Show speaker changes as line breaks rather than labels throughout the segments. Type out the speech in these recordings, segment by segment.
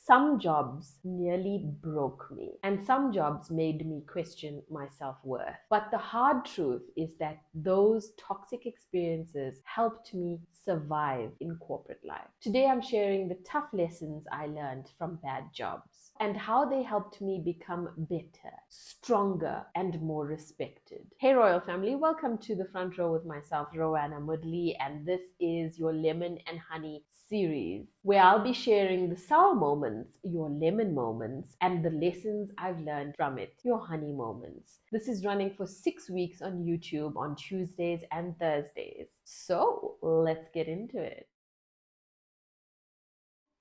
Some jobs nearly broke me, and some jobs made me question my self-worth. But the hard truth is that those toxic experiences helped me survive in corporate life. Today, I'm sharing the tough lessons I learned from bad jobs and how they helped me become better, stronger, and more respected. Hey, Royal Family, welcome to the front row with myself, Roanna Mudley, and this is your Lemon and Honey series, where I'll be sharing the sour moments, your lemon moments, and the lessons I've learned from it, your honey moments. This is running for 6 weeks on YouTube on Tuesdays and Thursdays. So let's get into it.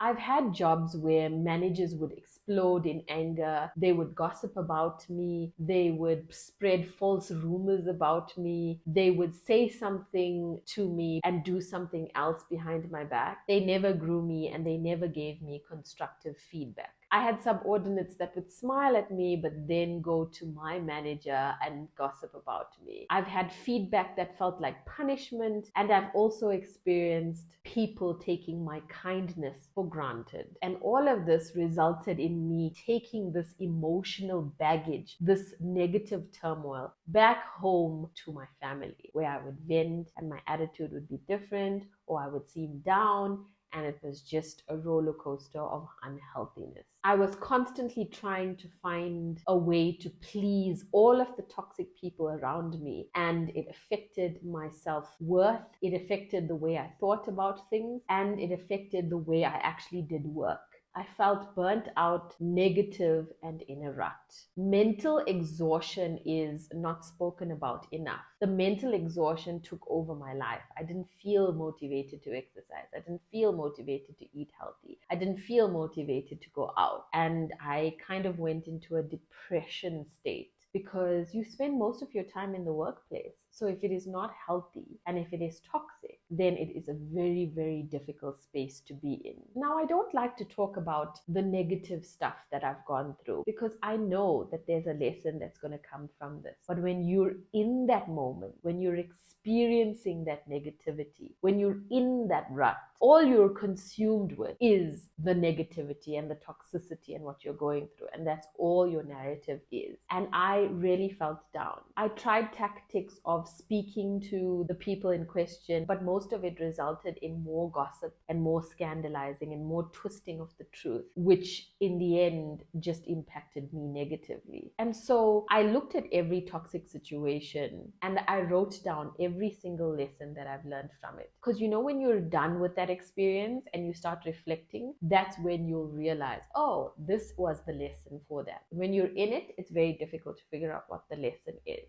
I've had jobs where managers would explode in anger. They would gossip about me. They would spread false rumors about me. They would say something to me and do something else behind my back. They never grew me and they never gave me constructive feedback. I had subordinates that would smile at me, but then go to my manager and gossip about me. I've had feedback that felt like punishment, and I've also experienced people taking my kindness for granted. And all of this resulted in me taking this emotional baggage, this negative turmoil, back home to my family, where I would vent and my attitude would be different, or I would seem down, and it was just a roller coaster of unhealthiness. I was constantly trying to find a way to please all of the toxic people around me, and it affected my self-worth. It affected the way I thought about things, and it affected the way I actually did work. I felt burnt out, negative, and in a rut. Mental exhaustion is not spoken about enough. The mental exhaustion took over my life. I didn't feel motivated to exercise. I didn't feel motivated to eat healthy. I didn't feel motivated to go out. And I kind of went into a depression state, because you spend most of your time in the workplace. So if it is not healthy and if it is toxic, then it is a very, very difficult space to be in. Now, I don't like to talk about the negative stuff that I've gone through, because I know that there's a lesson that's going to come from this. But when you're in that moment, when you're experiencing that negativity, when you're in that rut, all you're consumed with is the negativity and the toxicity and what you're going through. And that's all your narrative is. And I really felt down. I tried tactics of speaking to the people in question, but most of it resulted in more gossip and more scandalizing and more twisting of the truth, which in the end just impacted me negatively. And so I looked at every toxic situation and I wrote down every single lesson that I've learned from it. Because when you're done with that experience and you start reflecting, that's when you'll realize, oh, this was the lesson for that. When you're in it, it's very difficult to figure out what the lesson is.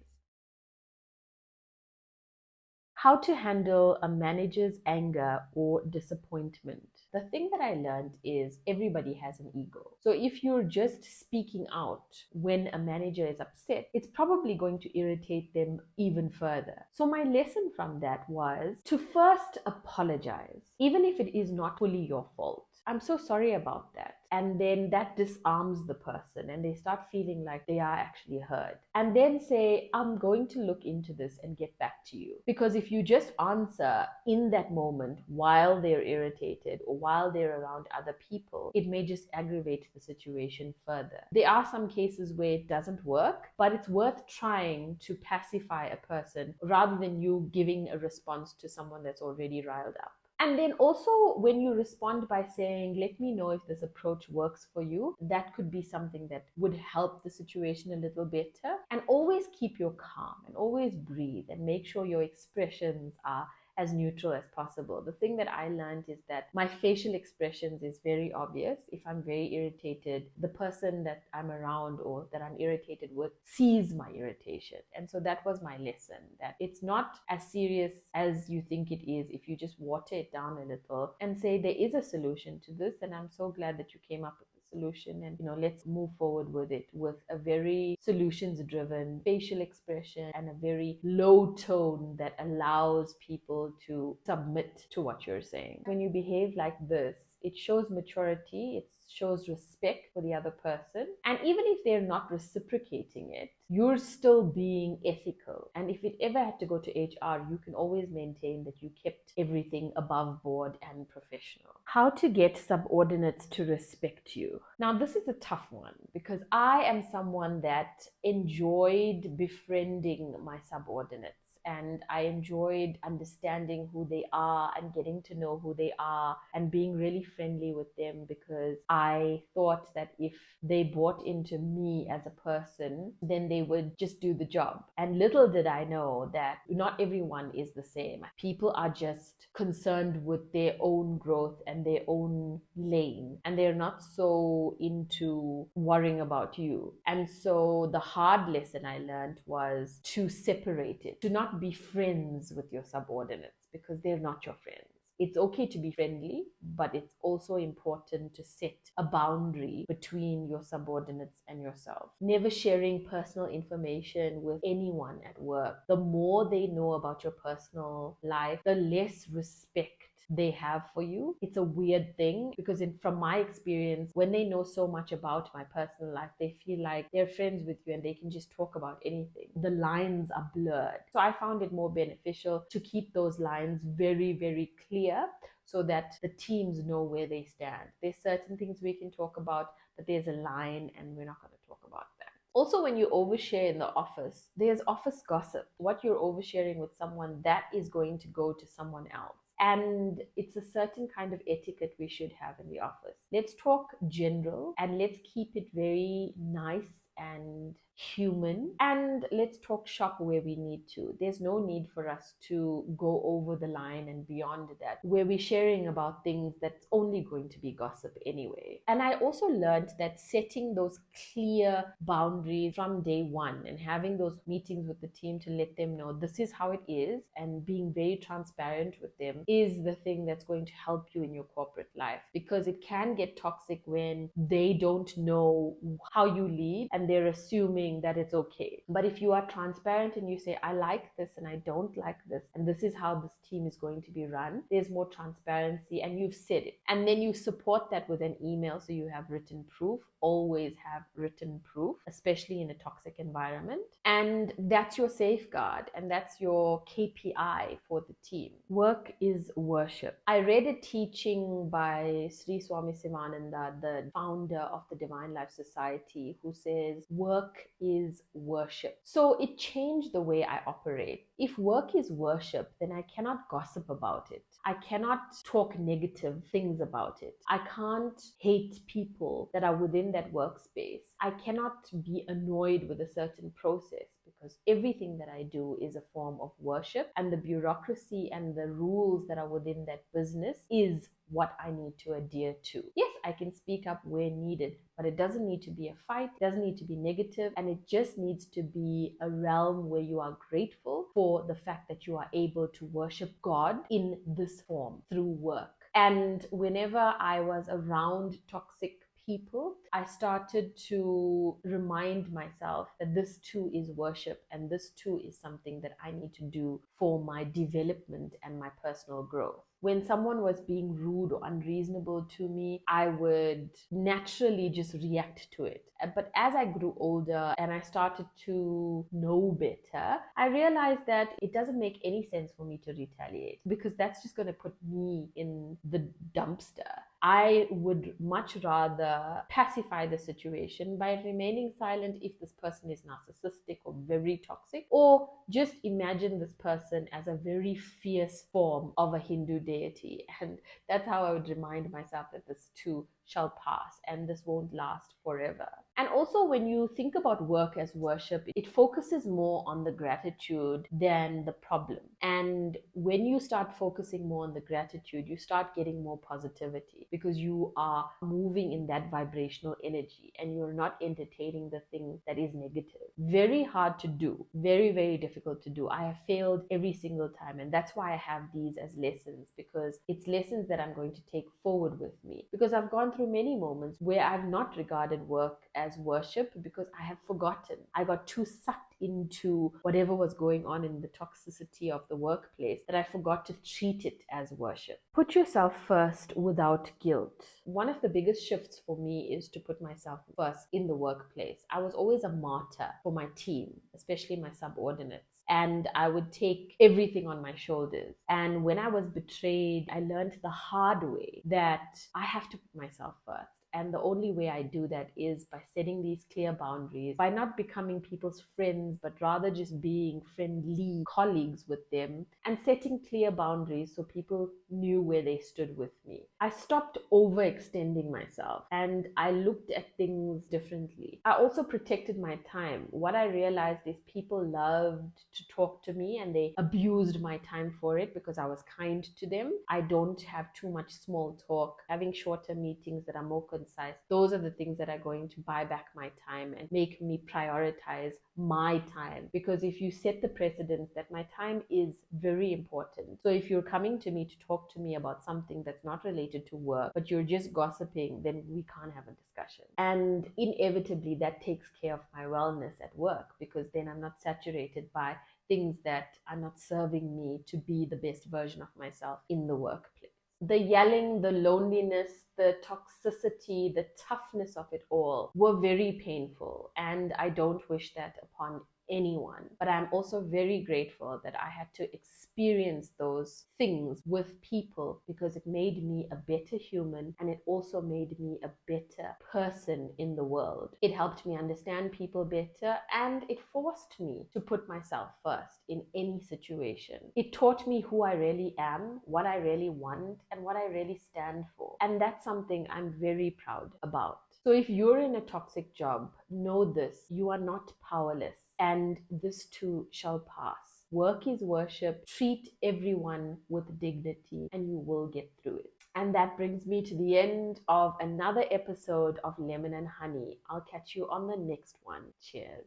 How to handle a manager's anger or disappointment. The thing that I learned is everybody has an ego. So if you're just speaking out when a manager is upset, it's probably going to irritate them even further. So my lesson from that was to first apologize, even if it is not fully your fault. I'm so sorry about that. And then that disarms the person and they start feeling like they are actually heard. And then say, I'm going to look into this and get back to you. Because if you just answer in that moment while they're irritated or while they're around other people, it may just aggravate the situation further. There are some cases where it doesn't work, but it's worth trying to pacify a person rather than you giving a response to someone that's already riled up. And then also, when you respond by saying, let me know if this approach works for you, that could be something that would help the situation a little better. And always keep your calm and always breathe and make sure your expressions are as neutral as possible. The thing that I learned is that my facial expressions is very obvious. If I'm very irritated, the person that I'm around or that I'm irritated with sees my irritation. And so that was my lesson, that it's not as serious as you think it is if you just water it down a little and say there is a solution to this, and I'm so glad that you came up with solution, and let's move forward with it with a very solutions driven facial expression and a very low tone that allows people to submit to what you're saying. When you behave like this, It shows maturity, it shows respect for the other person. And even if they're not reciprocating it, you're still being ethical. And if it ever had to go to HR, you can always maintain that you kept everything above board and professional. How to get subordinates to respect you. Now, this is a tough one because I am someone that enjoyed befriending my subordinates. And I enjoyed understanding who they are and getting to know who they are and being really friendly with them, because I thought that if they bought into me as a person, then they would just do the job. And little did I know that not everyone is the same. People are just concerned with their own growth and their own lane, and they're not so into worrying about you. And so the hard lesson I learned was to separate it, to not be friends with your subordinates, because they're not your friends. It's okay to be friendly, but it's also important to set a boundary between your subordinates and yourself. Never sharing personal information with anyone at work. The more they know about your personal life, the less respect they have for you. It's a weird thing because from my experience, when they know so much about my personal life, they feel like they're friends with you and they can just talk about anything. The lines are blurred. So I found it more beneficial to keep those lines very, very clear so that the teams know where they stand. There's certain things we can talk about, but there's a line and we're not going to talk about that. Also, when you overshare in the office, there's office gossip. What you're oversharing with someone, that is going to go to someone else. And it's a certain kind of etiquette we should have in the office. Let's talk general and let's keep it very nice and human, and let's talk shop where we need to. There's no need for us to go over the line and beyond that, where we're sharing about things that's only going to be gossip anyway. And I also learned that setting those clear boundaries from day one and having those meetings with the team to let them know this is how it is, and being very transparent with them is the thing that's going to help you in your corporate life, because it can get toxic when they don't know how you lead and they're assuming that it's okay. But if you are transparent and you say, I like this and I don't like this, and this is how this team is going to be run, there's more transparency and you've said it. And then you support that with an email so you have written proof. Always have written proof, especially in a toxic environment. And that's your safeguard and that's your KPI for the team. Work is worship. I read a teaching by Sri Swami Sivananda, the founder of the Divine Life Society, who says work is worship. So it changed the way I operate. If work is worship, then I cannot gossip about it. I cannot talk negative things about it. I can't hate people that are within that workspace. I cannot be annoyed with a certain process, because everything that I do is a form of worship, and the bureaucracy and the rules that are within that business is what I need to adhere to. Yes, I can speak up where needed, but it doesn't need to be a fight, it doesn't need to be negative, and it just needs to be a realm where you are grateful for the fact that you are able to worship God in this form through work. And whenever I was around toxic people, I started to remind myself that this too is worship, and this too is something that I need to do for my development and my personal growth. When someone was being rude or unreasonable to me, I would naturally just react to it. But as I grew older and I started to know better, I realized that it doesn't make any sense for me to retaliate, because that's just going to put me in the dumpster. I would much rather pacify the situation by remaining silent if this person is narcissistic or very toxic, or just imagine this person as a very fierce form of a Hindu deity. And that's how I would remind myself that this too shall pass and this won't last forever. And also, when you think about work as worship, it focuses more on the gratitude than the problem. And when you start focusing more on the gratitude, you start getting more positivity, because you are moving in that vibrational energy and you're not entertaining the thing that is negative. Very hard to do, very, very difficult to do. I have failed every single time, and that's why I have these as lessons, because it's lessons that I'm going to take forward with me, because I've gone through many moments where I've not regarded work as worship because I have forgotten. I got too sucked into whatever was going on in the toxicity of the workplace that I forgot to treat it as worship. Put yourself first without guilt. One of the biggest shifts for me is to put myself first in the workplace. I was always a martyr for my team, especially my subordinates. And I would take everything on my shoulders. And when I was betrayed, I learned the hard way that I have to put myself first. And the only way I do that is by setting these clear boundaries, by not becoming people's friends, but rather just being friendly colleagues with them and setting clear boundaries so people knew where they stood with me. I stopped overextending myself and I looked at things differently. I also protected my time. What I realized is people loved to talk to me and they abused my time for it because I was kind to them. I don't have too much small talk. Having shorter meetings that are more concise, those are the things that are going to buy back my time and make me prioritize my time. Because if you set the precedence that my time is very important, so if you're coming to me to talk to me about something that's not related to work, but you're just gossiping, then we can't have a discussion. And inevitably, that takes care of my wellness at work because then I'm not saturated by things that are not serving me to be the best version of myself in the workplace. The yelling, the loneliness, the toxicity, the toughness of it all were very painful. And I don't wish that upon anyone. But I'm also very grateful that I had to experience those things with people because it made me a better human and it also made me a better person in the world. It helped me understand people better and it forced me to put myself first in any situation. It taught me who I really am, what I really want, and what I really stand for. And that's something I'm very proud about. So if you're in a toxic job, know this: you are not powerless, and this too shall pass. Work is worship. Treat everyone with dignity, and you will get through it. And that brings me to the end of another episode of Lemon and Honey. I'll catch you on the next one. Cheers.